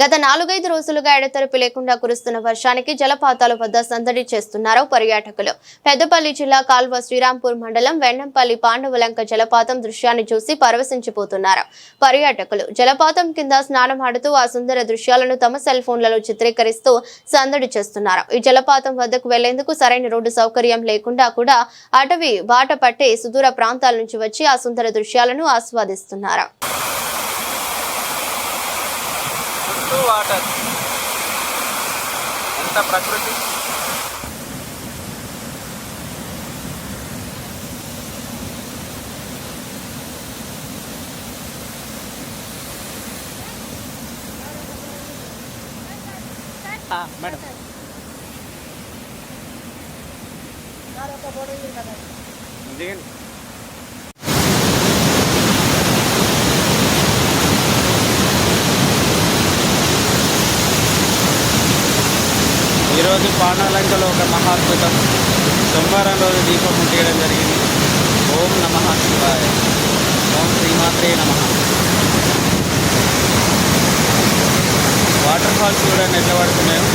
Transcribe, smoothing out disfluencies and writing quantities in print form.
గత 4-5 రోజులుగా ఎడతెరిపి లేకుండా కురుస్తున్న వర్షానికి జలపాతాల వద్ద సందడి చేస్తున్నారు పర్యాటకులు. పెద్దపల్లి జిల్లా కాల్వ శ్రీరాంపూర్ మండలం వెన్నంపల్లి పాండవలంక జలపాతం దృశ్యాన్ని చూసి పరవశించిపోతున్నారు పర్యాటకులు. జలపాతం కింద స్నానమాడుతూ ఆ సుందర దృశ్యాలను తమ సెల్ ఫోన్లలో చిత్రీకరిస్తూ సందడి చేస్తున్నారు. ఈ జలపాతం వద్దకు వెళ్లేందుకు సరైన రోడ్డు సౌకర్యం లేకుండా కూడా అటవీ బాట పట్టే సుదూర ప్రాంతాల నుంచి వచ్చి ఆ సుందర దృశ్యాలను ఆస్వాదిస్తున్నారు. వాటర్ ఎంత ప్రకృతి మేడం దిగండి. ఈరోజు పాండవలంకలో ఒక మహాద్భుతం. సోమవారం రోజు దీపం ముట్టియడం జరిగింది. ఓం నమః శివాయ, ఓం శ్రీమాత్రే నమః. వాటర్ ఫాల్స్ చూడండి ఎట్లా పడుతున్నాయో.